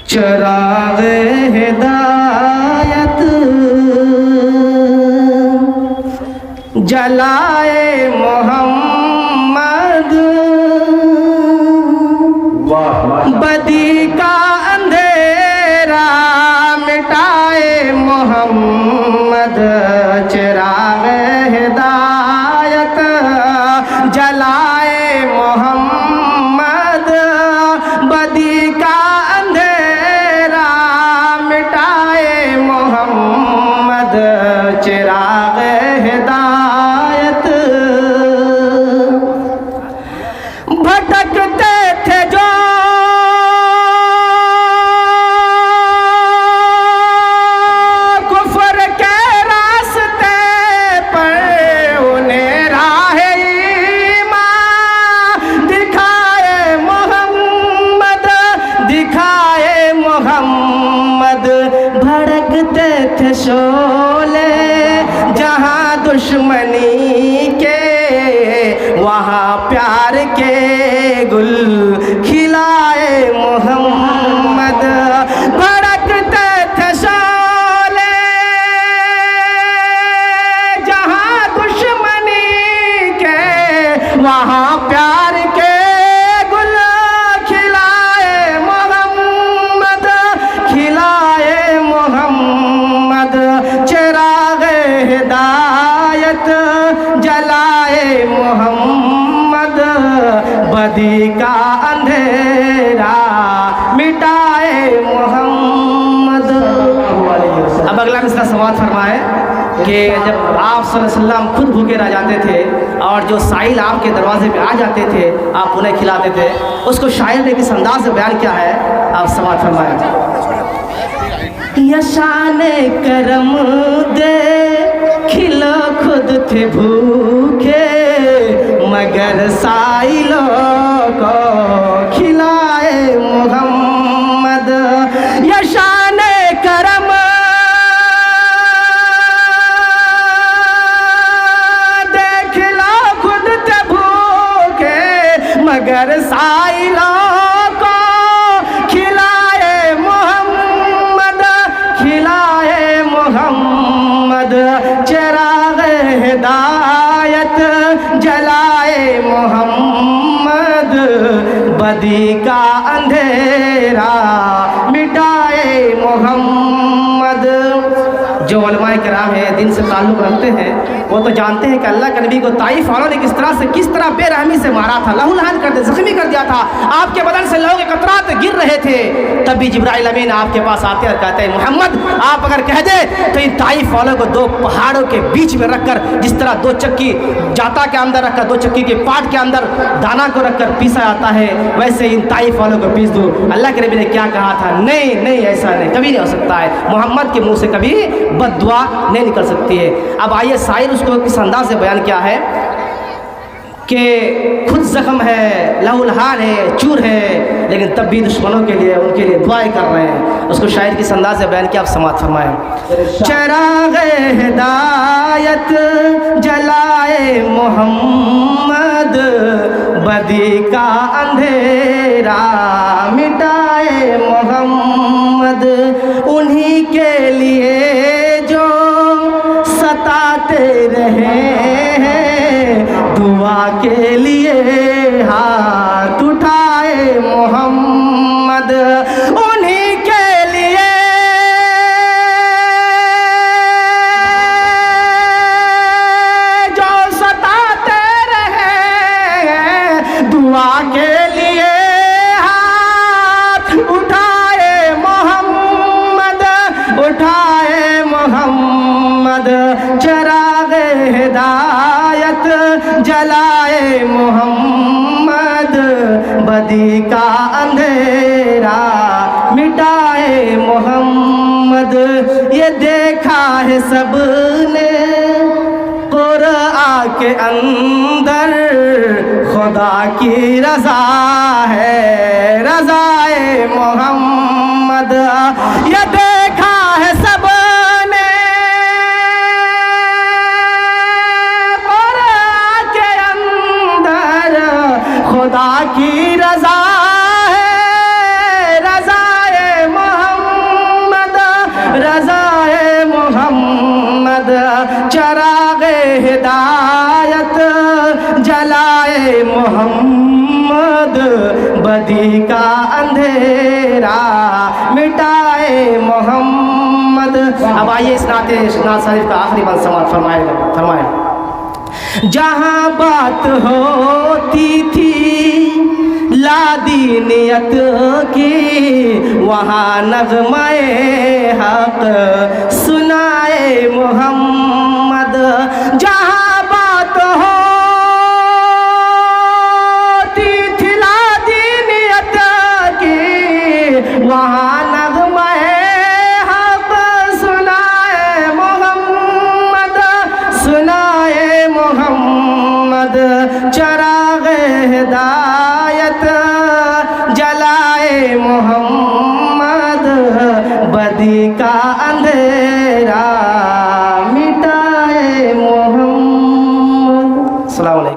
चिराग हिदायत जलाए मोहम्मद, बदी का अंधेरा मिटाए मोहम्मद। चिराग हिदायत जलाए मोहम्मद, बदी का अंधेरा मिटाए मोहम्मद। चिराग हिदायत भटकते थे जो कुफर के रास्ते पर, उन्हें राह ईमान दिखाए मोहम्मद, दिखाए मोहम्मद। भड़कते थे शोले जहां दुश्मनी के, वहाँ प्यार के गुल खिलाए मोहम्मद। भड़कते थे शोले जहाँ दुश्मनी के, वहाँ प्यार के गुल खिलाए मोहम्मद, खिलाए मोहम्मद। चिराग हिदायत जलाए मोहम्मद, बदी का अंधेरा मिटाए मोहम्मद। अब अगला इसका सवाल फरमाए कि जब आप सल्लल्लाहु अलैहि वसल्लम खुद भूखे रह जाते थे और जो साइल आपके दरवाजे पे आ जाते थे आप उन्हें खिलाते थे, उसको शायर ने किस अंदाज से बयान किया है, आप सवाल फरमाए। यशान करम दे खिलो खुद थे भूखे, मगर साइलों को खिलाए मोहम्मद। यशान करम देख लो खुद थे भूखे, मगर साइलों को खिलाए मोहम्मद, खिलाए मोहम्मद। चिराग हिदायत जलाए मोहम्मद, बदी का अंधेरा मिटाए मोहम्मद। जो उलमाए किराम है दिन से ताल्लुक़ रखते हैं वो तो जानते हैं कि अल्लाह के नबी को ताइफ वालों ने किस तरह बेरहमी से मारा था, लहूलुहान कर दिया, जख्मी कर दिया था। आपके बदन से लहू के कतरात गिर रहे थे, तब भी जिब्राइल अमीन आपके पास आते और कहते हैं मोहम्मद आप अगर कह दे तो इन ताइफ वालों को दो पहाड़ों के बीच में रखकर, जिस तरह दो चक्की जाता के अंदर रखकर, दो चक्की के पाट के अंदर दाना को रखकर पीसा जाता है, वैसे इन ताइफ वालों को पीस दो। अल्लाह के नबी ने क्या कहा था, नहीं नहीं ऐसा नहीं, कभी नहीं हो सकता है। मोहम्मद के मुंह से कभी बद्दुआ नहीं निकल सकती है। अब आइए शायर उसको किस अंदाज से बयान किया है कि खुद जख्म है, लहूलुहान है, चूर है, लेकिन तब भी दुश्मनों के लिए उनके लिए दुआएं कर रहे हैं। उसको शायर किस अंदाज से बयान किया, आप समात फरमाएं। चिराग हिदायत जलाए मोहम्मद, बदी का अंधेरा मिटाए मोहम्मद। उन्हीं के लिए जो सताते रहे हैं, दुआ के लिए हाथ उठाए मोहम्मद। उन्हीं के लिए जो सताते रहे हैं, दुआ के लिए हाथ उठाए मोहम्मद, उठाए मोहम्मद। चिराग हिदायत जलाए मोहम्मद, बदी का अंधेरा मिटाए मोहम्मद। ये देखा है सबने कुरान के अंदर, खुदा की रज़ा है, रज़ाए मोहम्मद। ये देखा है सबने कुरान के अंदर, खुदा की रज़ा है, रज़ाए मोहम्मद बदी का अंधेरा मिटाए मोहम्मद। अब आइए इस नात शरीफ का आखिरी बंद समाप्त फरमाए। जहाँ बात होती थी लादीनियत की, वहाँ नग़्मे हक़ सुनाए मोहम्मद। जहाँ बात होती थी लादीनियत की, वहाँ नग़्मे हक़ सुनाए मोहम्मद, सुनाए मोहम्मद। चराग़े हिदायत जलाए मोहम्मद, बदी का अंधेरा मिटाए मोहम्मद। अस्सलाम वालेकुम।